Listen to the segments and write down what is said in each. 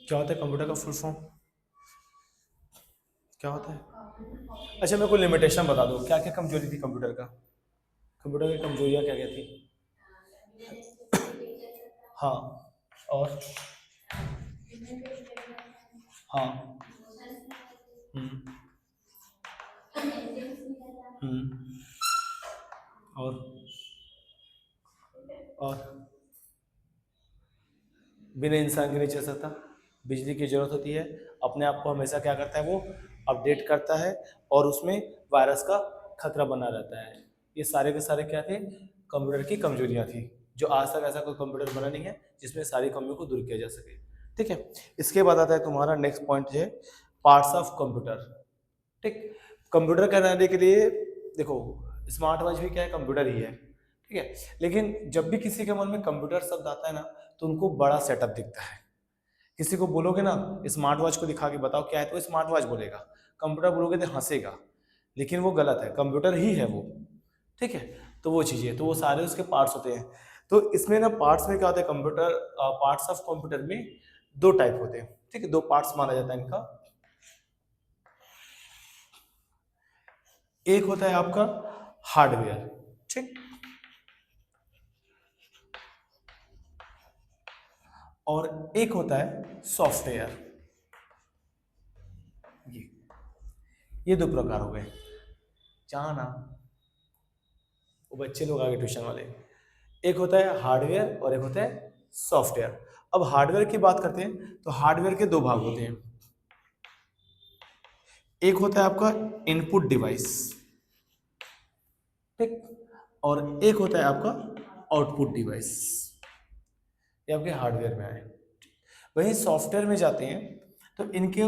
क्या होता है कंप्यूटर का फुल फॉर्म? क्या होता है? अच्छा, मेरे को लिमिटेशन बता दो, क्या क्या कमजोरी थी कंप्यूटर का? कंप्यूटर की कमजोरियाँ क्या क्या थी? हाँ। और? हाँ। हम्म। हम्म। और? और? बिना इंसान के नहीं चल सकता। बिजली की जरूरत होती है। अपने आप को हमेशा क्या करता है वो? अपडेट करता है। और उसमें वायरस का खतरा बना रहता है। ये सारे के सारे क्या थे? कंप्यूटर की कमजोरियां थी। जो आज तक ऐसा कोई कंप्यूटर बना नहीं है जिसमें सारी कमियों को दूर किया जा सके। ठीक है। इसके बाद आता है तुम्हारा नेक्स्ट पॉइंट है पार्ट्स ऑफ कंप्यूटर। ठीक। कंप्यूटर कहलाने के लिए देखो, स्मार्ट वॉच भी क्या है? कंप्यूटर ही है। ठीक है। लेकिन जब भी किसी के मन में कंप्यूटर शब्द आता है ना, तो उनको बड़ा सेटअप दिखता है। किसी को बोलोगे ना स्मार्ट वॉच को दिखा के बताओ क्या है, तो स्मार्ट वॉच बोलेगा। कंप्यूटर बोलोगे तो हंसेगा। लेकिन वो गलत है, कंप्यूटर ही है वो। ठीक है। तो वो चीजें, तो वो सारे उसके पार्ट्स होते हैं। तो इसमें ना पार्ट्स में क्या होता है, कंप्यूटर पार्ट्स ऑफ कंप्यूटर में दो टाइप होते हैं। ठीक है, दो पार्ट्स माना जाता है इनका। एक होता है आपका हार्डवेयर। ठीक। और एक होता है सॉफ्टवेयर। ये ये दो प्रकार हो गए। जाना वो बच्चे लोग आगे ट्यूशन वाले। एक होता है हार्डवेयर और एक होता है सॉफ्टवेयर। अब हार्डवेयर की बात करते हैं तो हार्डवेयर के दो भाग होते हैं। एक होता है आपका इनपुट डिवाइस। ठीक। और एक होता है आपका आउटपुट डिवाइस। ये आपके हार्डवेयर में आए। वहीं सॉफ्टवेयर में जाते हैं तो इनके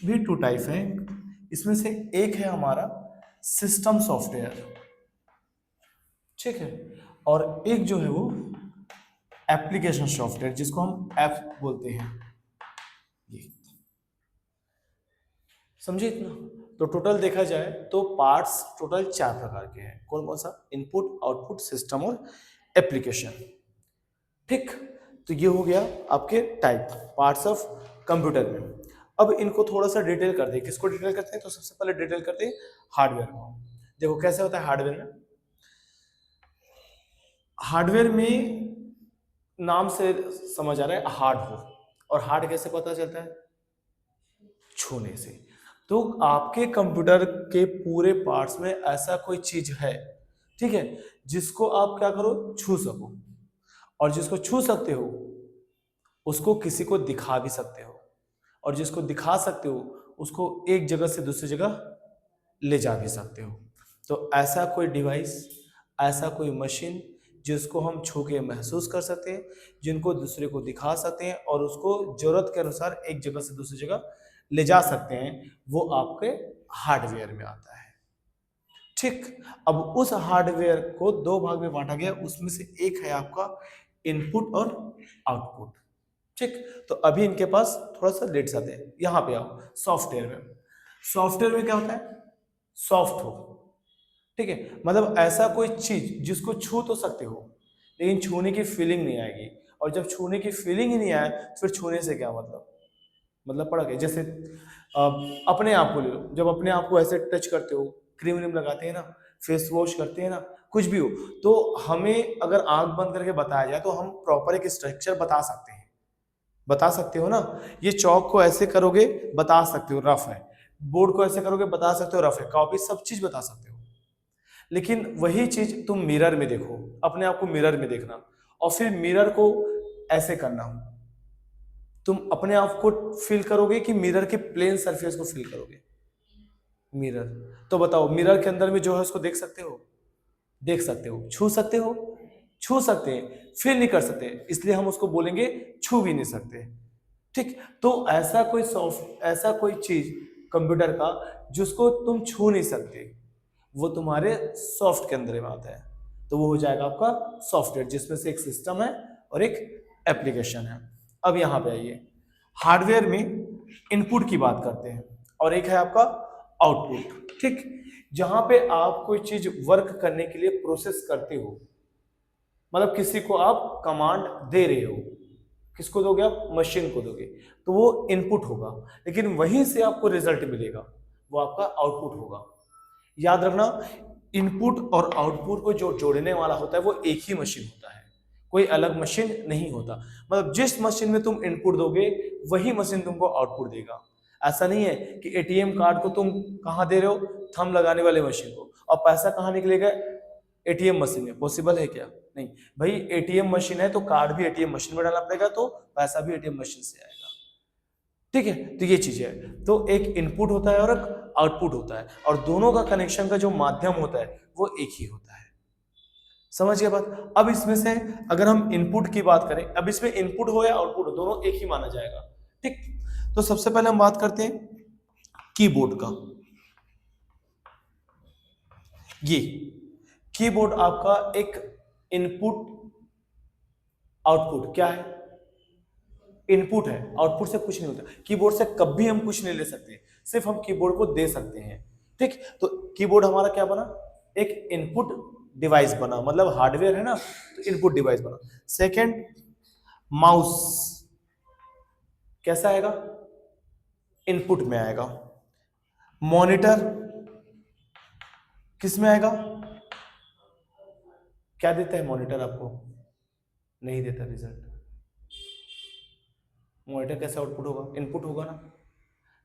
भी टू टाइप हैं। इसमें से एक है हमारा सिस्टम सॉफ्टवेयर। ठीक है। और एक जो है वो एप्लीकेशन सॉफ्टवेयर, जिसको हम ऐप बोलते हैं। ये समझे इतना? तो टोटल देखा जाए तो पार्ट्स टोटल चार प्रकार के हैं। कौन कौन सा? इनपुट, आउटपुट, सिस्टम और एप्लीकेशन। ठीक। तो ये हो गया आपके टाइप पार्ट्स ऑफ कंप्यूटर में। अब इनको थोड़ा सा डिटेल कर दे। किसको डिटेल करते हैं? तो सबसे पहले डिटेल करते हैं हार्डवेयर को। देखो कैसे होता है हार्डवेयर में। हार्डवेयर में नाम से समझ आ रहा है हार्ड हो। और हार्ड कैसे पता चलता है? छूने से। तो आपके कंप्यूटर के पूरे पार्ट्स में ऐसा कोई चीज है, ठीक है, जिसको आप क्या करो, छू सको। और जिसको छू सकते हो उसको किसी को दिखा भी सकते हो। और जिसको दिखा सकते हो उसको एक जगह से दूसरी जगह ले जा भी सकते हो। तो ऐसा कोई डिवाइस, ऐसा कोई मशीन जिसको हम छू के महसूस कर सकते हैं, जिनको दूसरे को दिखा सकते हैं और उसको जरूरत के अनुसार एक जगह से दूसरी जगह ले जा सकते हैं, वो आपके हार्डवेयर में आता है। ठीक। अब उस हार्डवेयर को दो भाग में बांटा गया, उसमें से एक है आपका इनपुट और आउटपुट। ठीक। तो अभी इनके पास थोड़ा सा लेट आते हैं, यहां पे आओ सॉफ्टवेयर में। सॉफ्टवेयर में क्या होता है? सॉफ्ट हो। ठीक है, मतलब ऐसा कोई चीज जिसको छू तो सकते हो लेकिन छूने की फीलिंग नहीं आएगी। और जब छूने की फीलिंग ही नहीं आए तो फिर छूने से क्या मतलब? मतलब पड़ा गया। जैसे अपने आप को ले लो, जब अपने आप को ऐसे टच करते हो, क्रीम व्रीम लगाते हैं ना, फेस वॉश करते हैं ना, कुछ भी हो, तो हमें अगर आंख बंद करके बताया जाए तो हम प्रॉपर एक स्ट्रक्चर बता सकते हैं। बता सकते हो ना? ये चौक को ऐसे करोगे बता सकते हो रफ है, बोर्ड को ऐसे करोगे बता सकते हो रफ है, कॉपी सब चीज बता सकते हो। लेकिन वही चीज तुम मिरर में देखो, अपने आप को मिरर में देखना और फिर मिरर को ऐसे करना, तुम अपने आप को फील करोगे कि मिरर के प्लेन सरफेस को फील करोगे? मिरर। तो बताओ मिरर के अंदर में जो है उसको देख सकते हो? देख सकते हो। छू सकते हो? छू सकते हैं। फील नहीं कर सकते, इसलिए हम उसको बोलेंगे छू भी नहीं सकते। ठीक। तो ऐसा कोई चीज कंप्यूटर का जिसको तुम छू नहीं सकते, वो तुम्हारे सॉफ्ट के अंदर में आता है। तो वो हो जाएगा आपका सॉफ्टवेयर, जिसमें से एक सिस्टम है और एक एप्लीकेशन है। अब यहां पे आइए, हार्डवेयर में इनपुट की बात करते हैं और एक है आपका आउटपुट। ठीक। जहां पे आप कोई चीज वर्क करने के लिए प्रोसेस करते हो, मतलब किसी को आप कमांड दे रहे हो, किसको दोगे आप? मशीन को दोगे, तो वो इनपुट होगा, लेकिन वहीं से आपको रिजल्ट मिलेगा, वो आपका आउटपुट होगा। याद रखना, इनपुट और आउटपुट को जो जोड़ने वाला होता है वो एक ही मशीन होता है, कोई अलग मशीन नहीं होता। मतलब जिस मशीन में तुम इनपुट दोगे वही मशीन तुमको आउटपुट देगा। ऐसा नहीं है कि एटीएम कार्ड को तुम कहां दे रहे हो? थंब लगाने वाले मशीन को, और पैसा कहां निकलेगा? एटीएम मशीन में। पॉसिबल है क्या? नहीं भाई, एटीएम मशीन है तो कार्ड भी एटीएम मशीन में डालना पड़ेगा, तो पैसा भी एटीएम मशीन से आएगा। ठीक है, तो ये चीज है। तो एक इनपुट होता है और एक आउटपुट होता है, और दोनों का कनेक्शन का जो माध्यम होता है वो एक ही होता है। समझ गए बात? अब इसमें से अगर हम इनपुट की बात करें, अब इसमें इनपुट हो या आउटपुट हो, दोनों एक ही माना जाएगा। ठीक, तो सबसे पहले हम बात करते हैं कीबोर्ड का। ये कीबोर्ड आपका एक इनपुट आउटपुट क्या है? इनपुट है, आउटपुट से कुछ नहीं होता। कीबोर्ड से कभी हम कुछ नहीं ले सकते, सिर्फ हम कीबोर्ड को दे सकते हैं। ठीक, तो कीबोर्ड हमारा क्या बना? एक इनपुट डिवाइस बना, मतलब हार्डवेयर है ना, तो इनपुट डिवाइस बना। सेकंड, माउस कैसा आएगा? इनपुट में आएगा। मॉनिटर किस में आएगा? क्या देता है मॉनिटर आपको? नहीं देता रिजल्ट। मॉनिटर कैसे आउटपुट होगा? इनपुट होगा ना।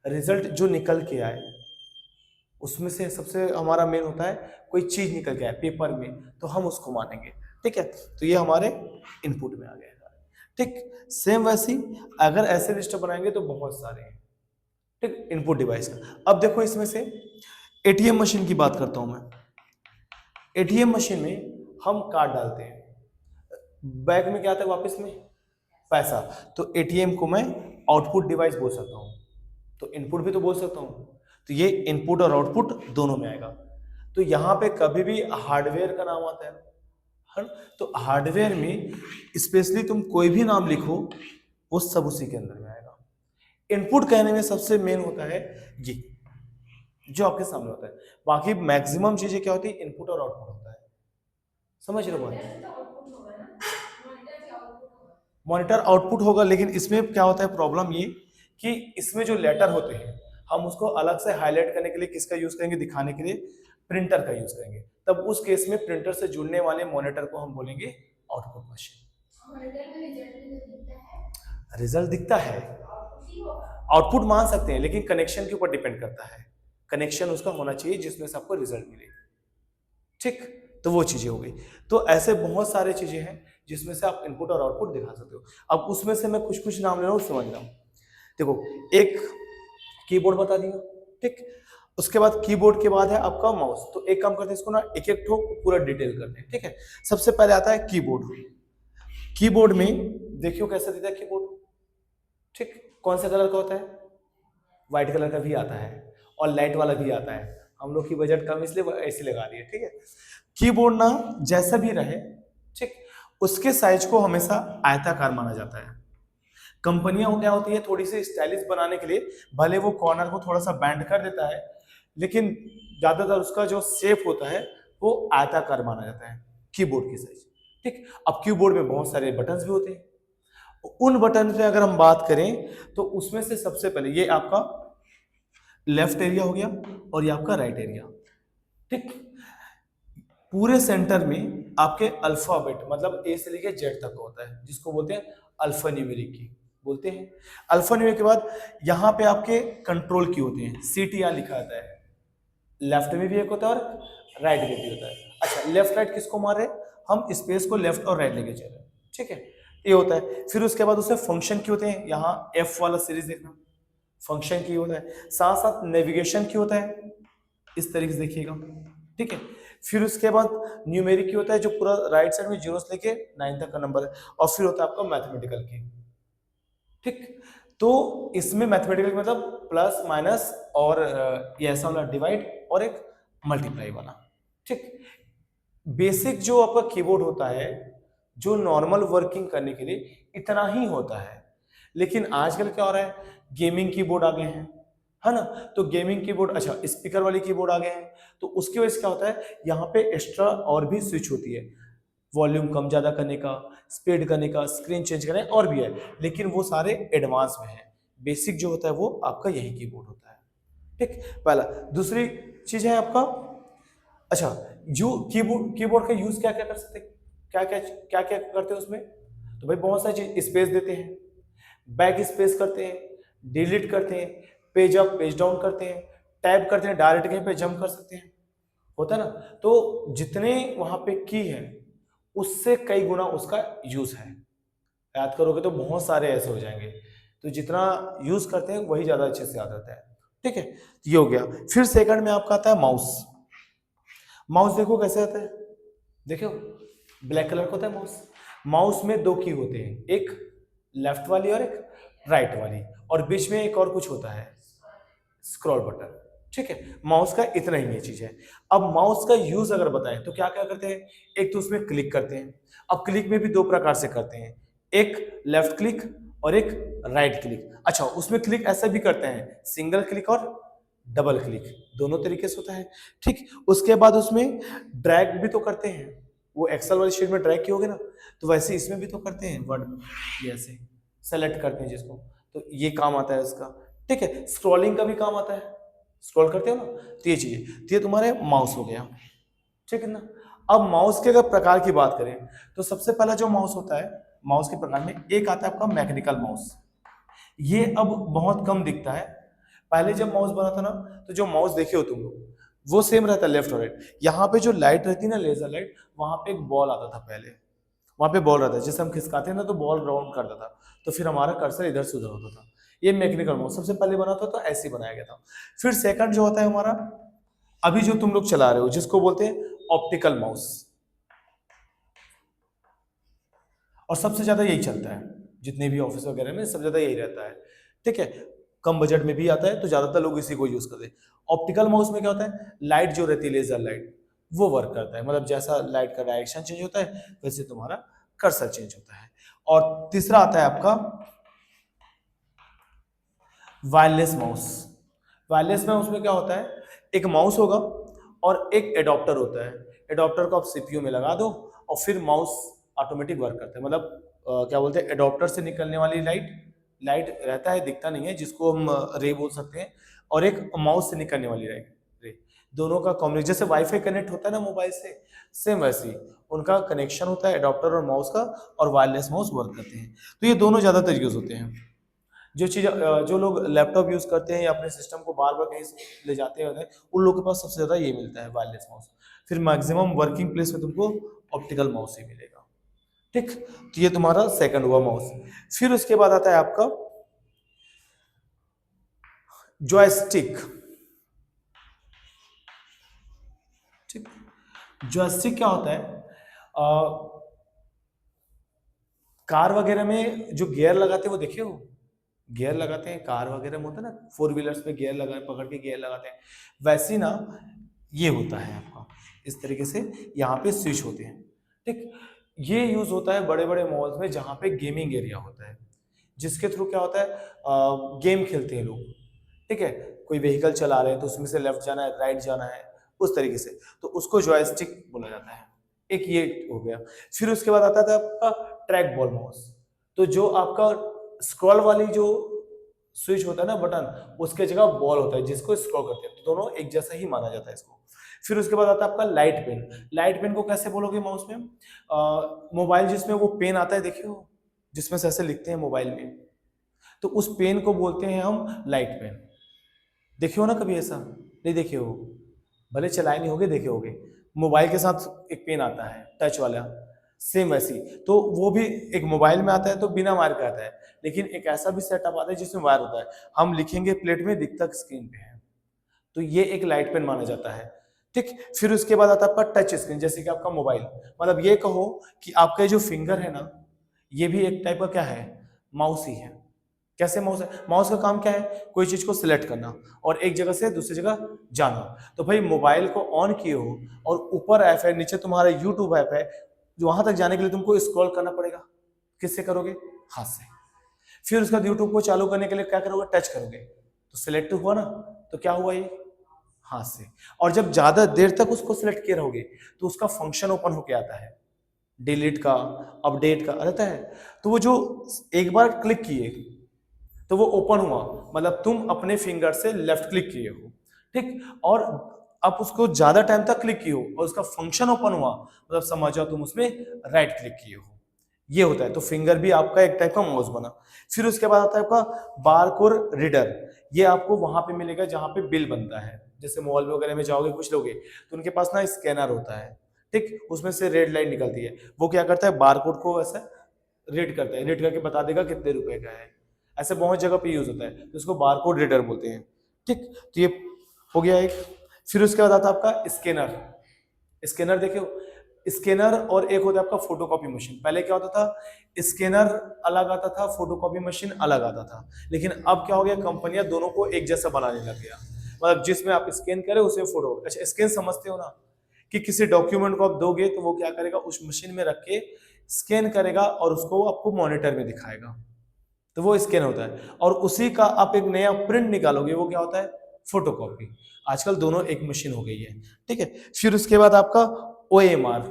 रिजल्ट जो निकल के आए उसमें से सबसे हमारा मेन होता है, कोई चीज निकल के आए पेपर में, तो हम उसको मानेंगे। ठीक है, तो ये हमारे इनपुट में आ गया। ठीक, सेम वैसी अगर ऐसे रजिस्टर बनाएंगे तो बहुत सारे हैं। ठीक, इनपुट डिवाइस का। अब देखो इसमें से एटीएम मशीन की बात करता हूं मैं। एटीएम मशीन में हम कार्ड डालते हैं, बैग में क्या आता है वापस में? पैसा। तो एटीएम को मैं आउटपुट डिवाइस बोल सकता हूं, तो इनपुट भी तो बोल सकता हूं। तो ये इनपुट और आउटपुट दोनों में आएगा। तो यहां पे कभी भी हार्डवेयर का नाम आता है, तो हार्डवेयर में स्पेशली तुम कोई भी नाम लिखो वो सब उसी के अंदर में आएगा। इनपुट कहने में सबसे मेन होता है ये जो आपके सामने होता है, बाकी मैक्सिमम चीजें क्या होती है? इनपुट और आउटपुट होता है। समझ रहे हो बात? मॉनिटर आउटपुट होगा, लेकिन इसमें क्या होता है प्रॉब्लम ये कि इसमें जो लेटर होते हैं हम उसको अलग से हाईलाइट करने के लिए किसका यूज करेंगे? दिखाने के लिए प्रिंटर का यूज करेंगे। तब उस केस में प्रिंटर से जुड़ने वाले मॉनिटर को हम बोलेंगे आउटपुट मशीन। रिजल्ट दिखता है, आउटपुट मान सकते हैं, लेकिन कनेक्शन के ऊपर डिपेंड करता है। कनेक्शन उसका होना चाहिए जिसमें से आपको रिजल्ट मिले। ठीक, तो वो चीजें हो गई। तो ऐसे बहुत सारे चीजें हैं जिसमें से आप इनपुट और आउटपुट दिखा सकते हो। अब उसमें से मैं कुछ कुछ नाम ले रहा हूँ, समझ रहा हूँ। देखो, एक कीबोर्ड बता दिया। ठीक, उसके बाद कीबोर्ड के बाद है आपका माउस। तो एक काम करते हैं, इसको ना एक एक ठोक पूरा डिटेल करते हैं। ठीक है, सबसे पहले आता है कीबोर्ड। कीबोर्ड में देखियो कैसा दिखता है कीबोर्ड। ठीक, कौन सा कलर का होता है? व्हाइट कलर का भी आता है और लाइट वाला भी आता है। हम लोग की बजट कम इसलिए ऐसे लगा रही है। ठीक है, कीबोर्ड ना जैसा भी रहे, ठीक, उसके साइज को हमेशा आयताकार माना जाता है। कंपनियां क्या होती है, थोड़ी सी स्टाइलिश बनाने के लिए भले वो कॉर्नर को थोड़ा सा बैंड कर देता है, लेकिन ज्यादातर उसका जो शेप होता है वो आयताकार माना जाता है कीबोर्ड की साइज। ठीक, अब कीबोर्ड में बहुत सारे बटन्स भी होते हैं। उन बटन पे अगर हम बात करें तो उसमें से सबसे पहले ये आपका लेफ्ट एरिया हो गया और ये आपका राइट एरिया। ठीक, पूरे सेंटर में आपके अल्फाबेट मतलब ए से लेकर जेड तक होता है, जिसको बोलते हैं अल्फा न्यूमेरिक की बोलते हैं। अल्फा न्यूमेरिक के बाद यहाँ पे आपके कंट्रोल की होते हैं, CTR लिखा जाता है। लेफ्ट में भी एक होता है और राइट में भी होता है। अच्छा, लेफ्ट राइट किसको मार रहे? हम स्पेस को लेफ्ट और राइट लेके चल रहे हैं। ठीक है, ये होता है। फिर उसके बाद उसमें फंक्शन की होते हैं, यहाँ F वाला सीरीज देखना, फंक्शन की होता है। साथ साथ नेविगेशन की होता है, इस तरीके से देखिएगा। ठीक है, फिर उसके बाद न्यूमेरिक की होता है, जो पूरा राइट साइड में 0 से लेके 9 तक का नंबर है। और फिर होता है आपका मैथमेटिकल की। ठीक, तो इसमें मैथमेटिकल मतलब प्लस माइनस और ये ऐसा वाला डिवाइड और एक मल्टीप्लाई वाला। ठीक, बेसिक जो आपका कीबोर्ड होता है जो नॉर्मल वर्किंग करने के लिए इतना ही होता है। लेकिन आजकल क्या हो रहा है, गेमिंग कीबोर्ड आ गए हैं, है ना। तो गेमिंग कीबोर्ड, अच्छा स्पीकर वाली कीबोर्ड आ गए हैं, तो उसकी वजह से क्या होता है, यहाँ पे एक्स्ट्रा और भी स्विच होती है। वॉल्यूम कम ज़्यादा करने का, स्पीड करने का, स्क्रीन चेंज करने और भी है, लेकिन वो सारे एडवांस में है। बेसिक जो होता है वो आपका यही कीबोर्ड होता है। ठीक, पहला। दूसरी चीज है आपका, अच्छा, जो कीबोर्ड कीबोर्ड का यूज क्या क्या कर सकते हैं, क्या क्या करते हैं उसमें, तो भाई बहुत सारी चीज, स्पेस देते हैं, बैक स्पेस करते हैं, डिलीट करते हैं, पेज अप पेज डाउन करते हैं, टैब करते हैं, डायरेक्ट कहीं पे जंप कर सकते हैं, होता है ना। तो जितने वहां पे की है उससे कई गुना उसका यूज है। याद करोगे तो बहुत सारे ऐसे हो जाएंगे, तो जितना यूज करते हैं वही ज्यादा अच्छे से याद रहता है। ठीक है, ये हो गया। फिर सेकंड में आपका आता है माउस। माउस देखो कैसे आता है, देखो ब्लैक कलर का होता है माउस। माउस में दो की होते हैं, एक लेफ्ट वाली और एक राइट वाली, और बीच में एक और कुछ होता है, स्क्रॉल बटन। ठीक है, माउस का इतना ही ये चीज है। अब माउस का यूज अगर बताएं तो क्या क्या करते हैं, एक तो उसमें क्लिक करते हैं। अब क्लिक में भी दो प्रकार से करते हैं, एक लेफ्ट क्लिक और एक राइट क्लिक। अच्छा, उसमें क्लिक ऐसा भी करते हैं, सिंगल क्लिक और डबल क्लिक, दोनों तरीके से होता है। ठीक, उसके बाद उसमें ड्रैग भी तो करते हैं, वो एक्सेल वाली शीट में ड्रैग किए होगे ना, तो वैसे इसमें भी तो करते हैं वर्ड में, ये ऐसे सेलेक्ट करते हैं जिसको, तो ये काम आता है इसका। ठीक है, स्क्रॉलिंग का भी काम आता है, स्क्रॉल करते हो ना, तो ये चीजें, तो ये तुम्हारे माउस हो गया। ठीक है ना। अब माउस के अगर प्रकार की बात करें तो सबसे पहला जो माउस होता है, माउस के प्रकार में एक आता है आपका मैकेनिकल माउस। ये अब बहुत कम दिखता है, पहले जब माउस बना था ना, तो जो माउस देखे हो तुम लोग वो सेम रहता है लेफ्ट और राइट। यहाँ पे जो लाइट रहती है ना, लेजर लाइट, वहां पे एक बॉल आता था पहले, वहां पे बॉल रहता है, जैसे हम खिसकाते हैं ना तो बॉल राउंड करता था, तो फिर हमारा कर्सर इधर से उधर होता था। ये मैकेनिकल माउस सबसे पहले बना था, तो ऐसे ही बनाया गया था। फिर सेकंड जो होता है हमारा, अभी जो तुम लोग चला रहे हो जिसको बोलते हैं ऑप्टिकल माउस, और सबसे ज्यादा यही चलता है जितने भी ऑफिस वगैरह में, सबसे ज्यादा यही रहता है। ठीक है, कम बजट में भी आता है तो ज्यादातर लोग इसी को यूज करते हैं। ऑप्टिकल माउस में क्या होता है, लाइट जो रहती है लेजर लाइट वो वर्क करता है, मतलब जैसा लाइट का डायरेक्शन चेंज होता है वैसे तुम्हारा कर्सर चेंज होता है। और तीसरा आता है आपका वायरलेस माउस। वायरलेस माउस में क्या होता है, एक माउस होगा और एक एडॉप्टर होता है, एडॉप्टर को आप सीपीयू में लगा दो और फिर माउस ऑटोमेटिक वर्क करता है। मतलब क्या बोलते हैं, एडॉप्टर से निकलने वाली लाइट, लाइट रहता है दिखता नहीं है, जिसको हम रे बोल सकते हैं, और एक माउस से निकलने वाली लाइट, रे, दोनों का कॉम्बिनेशन, जैसे वाईफाई कनेक्ट होता है ना मोबाइल से, सेम वैसे ही उनका कनेक्शन होता है एडॉप्टर और माउस का, और वायरलेस माउस वर्क करते हैं। तो ये दोनों ज्यादातर यूज होते हैं। जो चीज जो लोग लैपटॉप यूज करते हैं या अपने सिस्टम को बार बार कहीं ले जाते हैं उन लोगों के पास सबसे ज्यादा ये मिलता है, वायरलेस माउस। फिर मैक्सिमम वर्किंग प्लेस में तुमको ऑप्टिकल माउस ही मिलेगा। ठीक, तो ये तुम्हारा सेकंड हुआ माउस। फिर उसके बाद आता है आपका जॉयस्टिक। ठीक, जॉयस्टिक क्या होता है, कार वगैरह में जो गियर लगाते हैं वो देखे हो, गियर लगाते हैं कार वगैरह में, होता है ना, फोर व्हीलर्स पे गियर लगा पकड़ के गियर लगाते हैं, वैसे ना ये होता है आपका, इस तरीके से यहाँ पे स्विच होते हैं। ठीक, ये यूज होता है बड़े बड़े मॉल्स में जहाँ पे गेमिंग एरिया होता है, जिसके थ्रू क्या होता है, गेम खेलते हैं लोग। ठीक है, कोई व्हीकल चला रहे हैं तो उसमें से लेफ्ट जाना है राइट जाना है, उस तरीके से, तो उसको जॉयस्टिक बोला जाता है। एक ये हो गया। फिर उसके बाद आता था आपका ट्रैक बॉल माउस, तो जो आपका स्क्रॉल वाली जो स्विच होता है ना बटन, उसके जगह बॉल होता है जिसको स्क्रॉल करते हैं, तो दोनों एक जैसा ही माना जाता है इसको। फिर उसके बाद आता है आपका लाइट पेन। लाइट पेन को कैसे बोलोगे माउस में, मोबाइल जिसमें वो पेन आता है देखिए हो, जिसमें से ऐसे लिखते हैं मोबाइल में, तो उस पेन को बोलते हैं हम लाइट पेन। देखे हो ना कभी ऐसा, नहीं देखे हो, भले चलाए नहीं होगे देखे होगे, मोबाइल के साथ एक पेन आता है टच वाला, सेम वैसी, तो वो भी एक मोबाइल में आता है तो बिना वायर का आता है, लेकिन एक ऐसा भी सेटअप आता है जिसमें वायर होता है, हम लिखेंगे प्लेट में दिखता स्क्रीन पे है, तो ये एक लाइट पेन माना जाता है। ठीक, फिर उसके बाद आता है आपका टच स्क्रीन, जैसे कि आपका मोबाइल, मतलब ये कहो कि आपका जो फिंगर है ना, ये भी एक टाइप का क्या है, माउस ही है। कैसे माउस है, माउस का काम क्या है, कोई चीज को सिलेक्ट करना और एक जगह से दूसरी जगह जाना। तो भाई मोबाइल को ऑन किए हो और ऊपर ऐप है, नीचे तुम्हारा यूट्यूब ऐप है, जो वहां तक जाने के लिए तुमको स्क्रॉल करना पड़ेगा, किससे करोगे, हाथ से। फिर उसके बाद यूट्यूब को चालू करने के लिए क्या करोगे, टच करोगे, तो सिलेक्ट हुआ ना, तो क्या हुआ ये, हाथ से। और जब ज्यादा देर तक उसको सिलेक्ट किए रहोगे तो उसका फंक्शन ओपन होके आता है, डिलीट का, अपडेट का रहता है। तो वो जो एक बार क्लिक किए तो वो ओपन हुआ, मतलब तुम अपने फिंगर से लेफ्ट क्लिक किए हो, ठीक, और आप उसको ज्यादा टाइम तक क्लिक किए हो और उसका फंक्शन ओपन हुआ, मतलब समझ जाओ तुम उसमें राइट क्लिक किए हो। ये होता है। तो फिंगर भी आपका एक टाइप का माउस बना। फिर उसके बाद आता है आपका बारकोड रीडर। ये आपको वहां पे मिलेगा जहां पे बिल बनता है। जैसे मॉल वगैरह में जाओगे कुछ लोगे तो उनके पास ना स्कैनर होता है, ठीक, उसमें से रेड लाइन निकलती है। वो क्या करता है, बारकोड को वैसे रीड करता है, रीड करके बता देगा कितने रुपए का है। ऐसे बहुत जगह पे यूज होता है, तो इसको बारकोड रीडर बोलते हैं, ठीक। तो ये हो गया एक। फिर उसके बाद आता है आपका स्कैनर। स्कैनर देखे हो, स्कैनर और एक होता है आपका फोटोकॉपी मशीन। पहले क्या होता था, स्कैनर अलग आता था, फोटोकॉपी मशीन अलग आता था। लेकिन अब क्या हो गया, कंपनियां दोनों को एक जैसा बनाने लग गया। मतलब जिसमें आप स्कैन करें उसमें फोटो, अच्छा स्कैन समझते हो ना, कि किसी डॉक्यूमेंट को आप दोगे तो वो क्या करेगा, उस मशीन में रख के स्कैन करेगा और उसको आपको मॉनिटर में दिखाएगा, तो वो स्कैन होता है। और उसी का आप एक नया प्रिंट निकालोगे, वो क्या होता है, फोटोकॉपी। आजकल दोनों एक मशीन हो गई है, ठीक है। फिर उसके बाद आपका ओएमआर,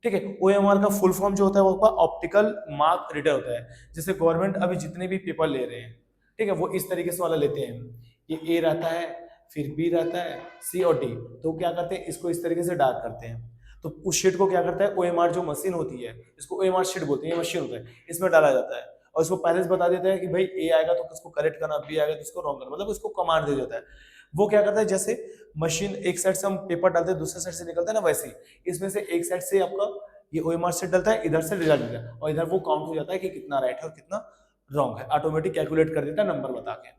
ठीक है। ओएमआर का फुल फॉर्म जो होता है वो आपका ऑप्टिकल मार्क रीडर होता है। जैसे गवर्नमेंट अभी जितने भी पेपर ले रहे हैं, ठीक है, वो इस तरीके से वाला लेते हैं। ये ए रहता है, फिर बी रहता है, सी और डी। तो क्या करते हैं, इसको इस तरीके से डार्क करते हैं। तो उस शीट को क्या करता है, ओएमआर जो मशीन होती है, इसको ओएमआर शीट बोलते हैं, ये मशीन होता है, इसमें डाला जाता है। और उसको पहले से बता देता है कि भाई ए आएगा तो उसको करेक्ट करना, बी आएगा तो उसको रॉन्ग करना, मतलब उसको कमांड दे देता है। वो क्या करता है, जैसे मशीन एक साइड से हम पेपर डालते हैं, दूसरे साइड से निकलता है ना, वैसे ही इसमें से एक साइड से आपका ये ओएमआर शीट डलता है, इधर से रिजल्ट देता है, और इधर वो काउंट हो जाता है कि कितना राइट है और कितना रॉन्ग है, ऑटोमेटिक कैलकुलेट कर देता है नंबर बता के।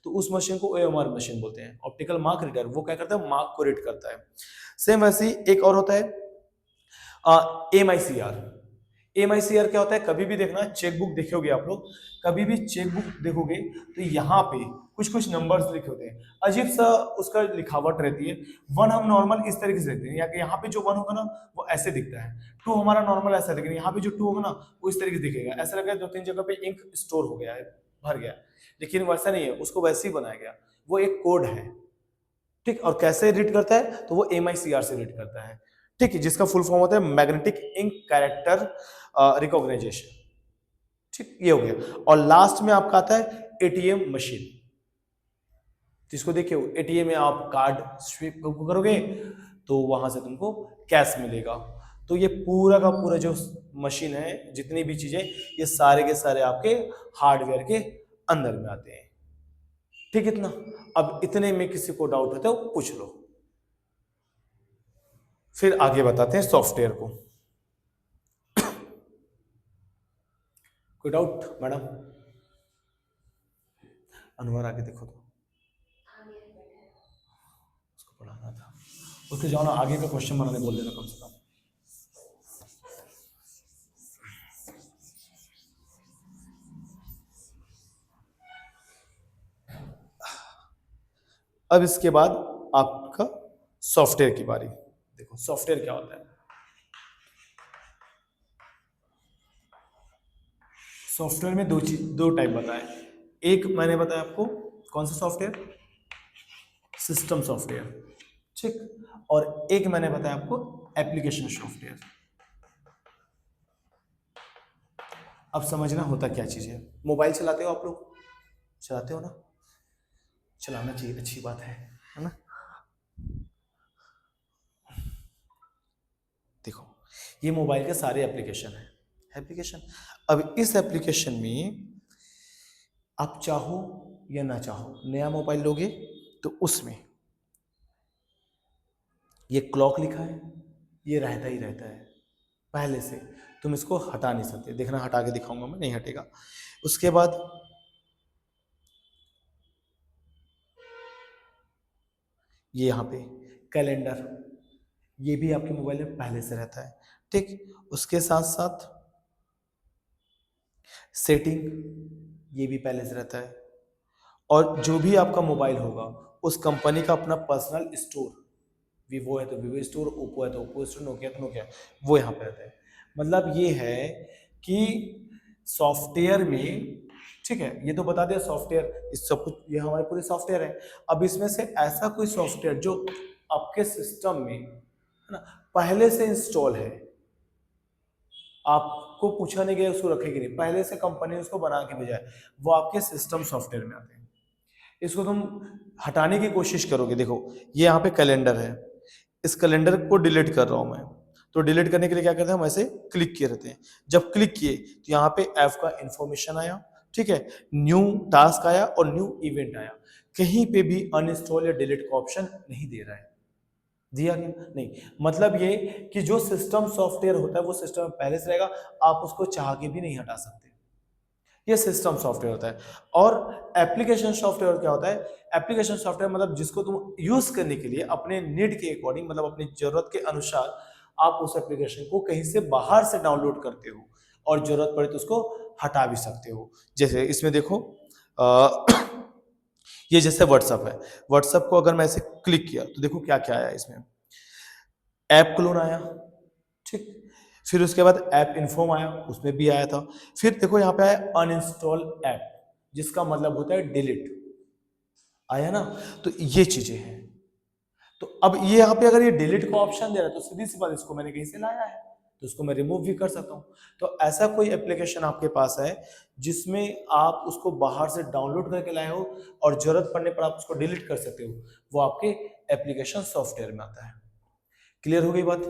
तो उस मशीन को ओएमआर मशीन बोलते हैं, ऑप्टिकल मार्क रीडर। वो क्या करता है, मार्क को रीड करता है। सेम वैसे ही एक और होता है MICR। MICR क्या होता है, कभी भी देखना, चेकबुक देखोगे आप लोग, कभी भी चेकबुक देखोगे तो यहाँ पे कुछ कुछ नंबर्स लिखे होते हैं, अजीब सा उसका लिखावट रहती है। वन हम नॉर्मल इस तरीके से देखते हैं, यहाँ पे जो वन होगा ना वो ऐसे दिखता है, टू हमारा नॉर्मल ऐसा, लेकिन यहाँ पे जो टू होगा ना वो इस तरीके से दिखेगा, ऐसा लगेगा दो तीन जगह पे इंक स्टोर हो गया है, भर गया। लेकिन वैसा नहीं है, उसको वैसे ही बनाया गया, वो एक कोड है, ठीक। और कैसे रीड करता है, तो वो MICR से रीड करता है, ठीक है, जिसका फुल फॉर्म होता है मैग्नेटिक इंक कैरेक्टर रिकॉग्नाइजेशन, ठीक। ये हो गया। और लास्ट में आपका आता है ATM मशीन, जिसको देखिए ATM में आप कार्ड स्विप करोगे तो वहां से तुमको कैश मिलेगा। तो ये पूरा का पूरा जो मशीन है, जितनी भी चीजें, ये सारे के सारे आपके हार्डवेयर के अंदर में आते हैं, ठीक। इतना, अब इतने में किसी को डाउट होता है वो पूछ लो, फिर आगे बताते हैं सॉफ्टवेयर को। कोई डाउट मैडम? अनवर आगे देखो, तो उसको पढ़ाना था, उसके जाओ ना, आगे का क्वेश्चन बनाने बोल देना कम से कम। अब इसके बाद आपका सॉफ्टवेयर की बारी। देखो सॉफ्टवेयर क्या होता है। सॉफ्टवेयर में दो टाइप बताए। एक मैंने बताया आपको, कौन सा सॉफ्टवेयर, सिस्टम सॉफ्टवेयर, ठीक। और एक मैंने बताया आपको एप्लीकेशन सॉफ्टवेयर। अब समझना होता क्या चीज है। मोबाइल चलाते हो आप लोग, चलाते हो ना, चलाना चाहिए, अच्छी बात है ना। देखो ये मोबाइल के सारे एप्लीकेशन है, एप्लीकेशन। अब इस एप्लीकेशन में आप चाहो या ना चाहो, नया मोबाइल लोगे तो उसमें ये क्लॉक लिखा है, ये रहता ही रहता है पहले से, तुम इसको हटा नहीं सकते। देखना हटा के दिखाऊंगा मैं, नहीं हटेगा। उसके बाद ये यहाँ पे कैलेंडर, ये भी आपके मोबाइल में पहले से रहता है, ठीक। उसके साथ साथ सेटिंग, ये भी पहले से रहता है। और जो भी आपका मोबाइल होगा उस कंपनी का अपना पर्सनल स्टोर, वीवो है तो वीवो स्टोर, ओप्पो है तो ओप्पो स्टोर, नोकिया तो नोकिया, वो यहाँ पे रहता है। मतलब ये है कि सॉफ्टवेयर में, ठीक है, ये तो बता दिया सॉफ्टवेयर, इस सब कुछ ये हमारे पूरे सॉफ्टवेयर है। अब इसमें से ऐसा कोई सॉफ्टवेयर जो आपके सिस्टम में है ना पहले से इंस्टॉल है, आपको पूछा नहीं गया उसको रखेगी नहीं, पहले से कंपनी उसको बना के भेजा है, वो आपके सिस्टम सॉफ्टवेयर में आते हैं। इसको तुम हटाने की कोशिश करोगे, देखो ये यहाँ पे कैलेंडर है, इस कैलेंडर को डिलीट कर रहा हूं मैं, तो डिलीट करने के लिए क्या करते हैं हम, ऐसे क्लिक किए रहते हैं। जब क्लिक किए तो यहाँ पे ऐप का इंफॉर्मेशन आया, ठीक है, न्यू टास्क आया और न्यू इवेंट आया। कहीं पे भी अनइंस्टॉल या डिलीट का ऑप्शन नहीं दे रहा है, दिया क्या नहीं। मतलब ये कि जो सिस्टम सॉफ्टवेयर होता है वो सिस्टम में पहले से रहेगा, आप उसको चाह के भी नहीं हटा सकते। ये सिस्टम सॉफ्टवेयर होता है। और एप्लीकेशन सॉफ्टवेयर क्या होता है, एप्लीकेशन सॉफ्टवेयर मतलब जिसको तुम यूज करने के लिए अपने नीड के अकॉर्डिंग, मतलब अपनी जरूरत के अनुसार आप उस एप्लीकेशन को कहीं से बाहर से डाउनलोड करते हो और जरूरत पड़े तो उसको हटा भी सकते हो। जैसे इसमें देखो ये जैसे व्हाट्सअप है, व्हाट्सअप को अगर मैं ऐसे क्लिक किया तो देखो क्या क्या आया इसमें, ऐप क्लोन आया, ठीक, फिर उसके बाद ऐप इन्फॉर्म आया, उसमें भी आया था। फिर देखो यहाँ पे आया अनइंस्टॉल ऐप, जिसका मतलब होता है डिलीट, आया ना। तो ये चीजें हैं। तो अब ये यहाँ पे अगर ये डिलीट का ऑप्शन दे रहा है तो सीधी सी बात, इसको मैंने कहीं से लाया है तो उसको मैं रिमूव भी कर सकता हूँ। तो ऐसा कोई एप्लीकेशन आपके पास है जिसमें आप उसको बाहर से डाउनलोड करके लाए हो और जरूरत पड़ने पर आप उसको डिलीट कर सकते हो, वो आपके एप्लीकेशन सॉफ्टवेयर में आता है। क्लियर हो गई बात,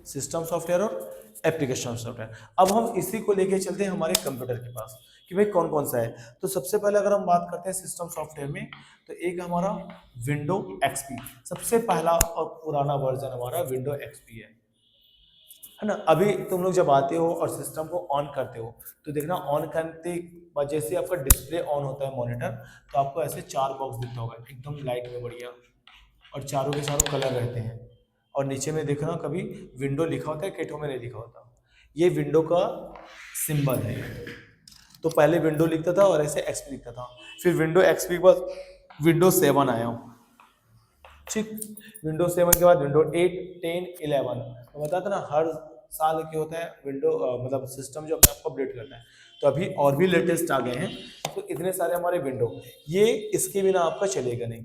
सिस्टम सॉफ्टवेयर और एप्लीकेशन सॉफ्टवेयर। अब हम इसी को लेके चलते हैं हमारे कंप्यूटर के पास कि भाई कौन कौन सा है। तो सबसे पहले अगर हम बात करते हैं सिस्टम सॉफ्टवेयर में, तो एक हमारा विंडो एक्सपी, सबसे पहला और पुराना वर्जन हमारा विंडो एक्सपी है ना। अभी तुम लोग जब आते हो और सिस्टम को ऑन करते हो तो देखना, ऑन करते जैसे आपका डिस्प्ले ऑन होता है मॉनिटर, तो आपको ऐसे 4 बॉक्स दिखता होगा एकदम लाइट में बढ़िया, और चारों के चारों कलर रहते हैं। और नीचे में देखना कभी विंडो लिखा होता है, केटो में नहीं लिखा होता, ये विंडो का सिंबल है। तो पहले विंडो लिखता था और ऐसे एक्सपी लिखता था, फिर विंडो एक्सपी के बाद विंडो 7 आया, ठीक, विंडो 7 के बाद विंडो 8, 10, 11। तो बताता ना हर साल क्या होता है विंडो मतलब सिस्टम जो अपने आप को अपडेट करता है। तो अभी और भी लेटेस्ट आ गए हैं, तो इतने सारे हमारे विंडो, ये इसके बिना आपका चलेगा नहीं,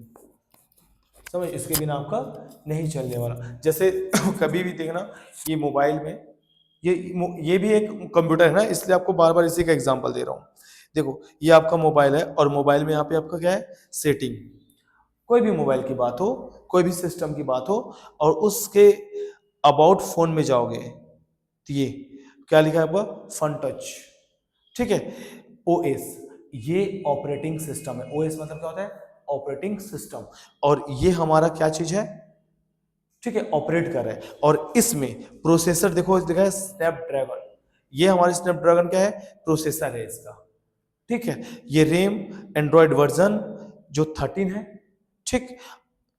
समझ, इसके बिना आपका नहीं चलने वाला। जैसे कभी भी देखना ये मोबाइल में, ये भी एक कंप्यूटर है ना, इसलिए आपको बार बार इसी का एग्जांपल दे रहा हूँ। देखो ये आपका मोबाइल है और मोबाइल में यहाँ पे आपका क्या है, सेटिंग, कोई भी मोबाइल की बात हो, कोई भी सिस्टम की बात हो, और उसके अबाउट फोन में जाओगे तो ये क्या लिखा है आपका, फन टच, ठीक है। ओएस, ये ऑपरेटिंग सिस्टम है, ओएस मतलब क्या होता है, ऑपरेटिंग सिस्टम, और ये हमारा क्या चीज है, ठीक है, ऑपरेट कर रहा है। और इसमें प्रोसेसर देखो लिखा है स्नैपड्रैगन, ये हमारे स्नैपड्रैगन क्या है, प्रोसेसर है इसका, ठीक है। ये रेम एंड्रॉयड वर्जन जो 13 है, ठीक,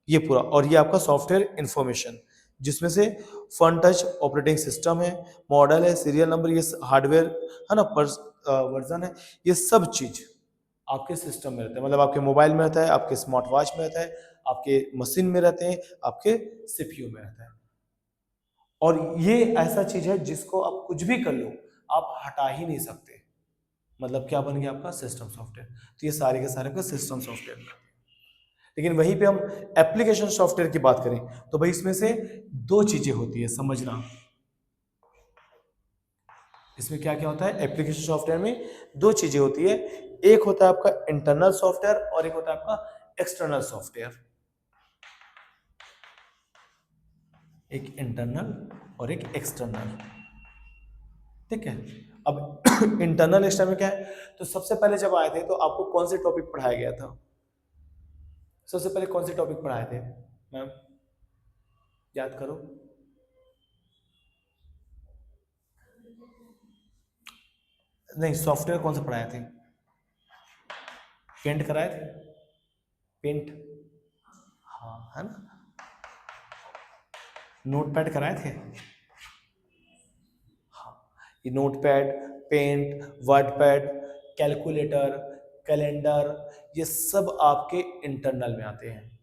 ये पूरा, और ये आपका सॉफ्टवेयर इंफॉर्मेशन जिसमें से फन टच ऑपरेटिंग सिस्टम है, मॉडल है, सीरियल नंबर, ये हार्डवेयर है ना, वर्जन है, ये सब चीज आपके सिस्टम में रहता है, मतलब आपके मोबाइल में रहता है, आपके स्मार्ट वॉच में रहता है, आपके मशीन में रहते हैं, आपके सीपीयू में रहता है। और ये ऐसा चीज है जिसको आप कुछ भी कर लो आप हटा ही नहीं सकते, मतलब क्या बन गया आपका सिस्टम सॉफ्टवेयर। तो ये सारे के सारे का सिस्टम सॉफ्टवेयर में। लेकिन वहीं पे हम एप्लीकेशन सॉफ्टवेयर की बात करें तो भाई इसमें से दो चीजें होती है, समझना, इसमें क्या क्या होता है, एप्लीकेशन सॉफ्टवेयर में दो चीजें होती है, एक होता है आपका इंटरनल सॉफ्टवेयर और एक होता है आपका एक्सटर्नल सॉफ्टवेयर, एक इंटरनल और एक एक्सटर्नल, ठीक है। अब इंटरनल एक्सटर्नल क्या है, तो सबसे पहले जब आए थे तो आपको कौन से टॉपिक पढ़ाया गया था, सबसे पहले कौन से टॉपिक पढ़ाए थे मैम, याद करो, नहीं सॉफ्टवेयर कौन सा पढ़ाए थे, पेंट कराए थे, पेंट, हाँ है ना, नोटपैड कराए थे, हाँ, ये Notepad, Paint, WordPad, calculator, calendar, ये सब आपके इंटरनल में आते हैं,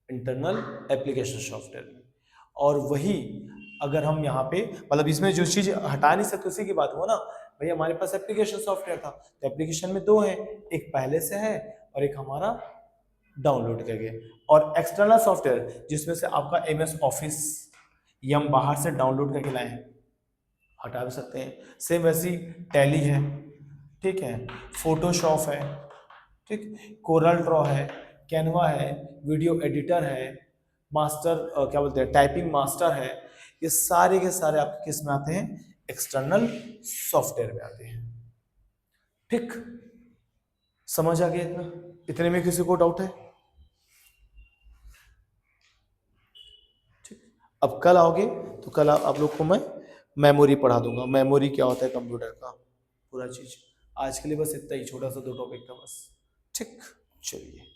इंटरनल एप्लीकेशन सॉफ्टवेयर में। और वही अगर हम यहाँ पे मतलब इसमें जो चीज हटा नहीं सकते उसी की बात हो ना, भाई हमारे पास एप्लीकेशन सॉफ्टवेयर था, तो एप्लीकेशन में दो है, एक पहले से है और एक हमारा डाउनलोड करके, और एक्सटर्नल सॉफ्टवेयर जिसमें से आपका एमएस ऑफिस ये हम बाहर से डाउनलोड करके लाए हैं, हटा भी सकते हैं। सेम वैसी टैली है, ठीक है, फोटोशॉप है, ठीक, कोरल ड्रॉ है, कैनवा है, वीडियो एडिटर है, मास्टर क्या बोलते हैं, टाइपिंग मास्टर है। ये सारे के सारे आपके किस में आते हैं, एक्सटर्नल सॉफ्टवेयर में आते हैं। ठीक, समझ आ गया इतना? इतने में किसी को डाउट है? ठीक, अब कल आओगे तो कल आप लोग को मैं मेमोरी पढ़ा दूंगा, मेमोरी क्या होता है कंप्यूटर का, पूरा चीज। आज के लिए बस इतना ही, छोटा सा 2 टॉपिक था बस। ठीक, चलिए।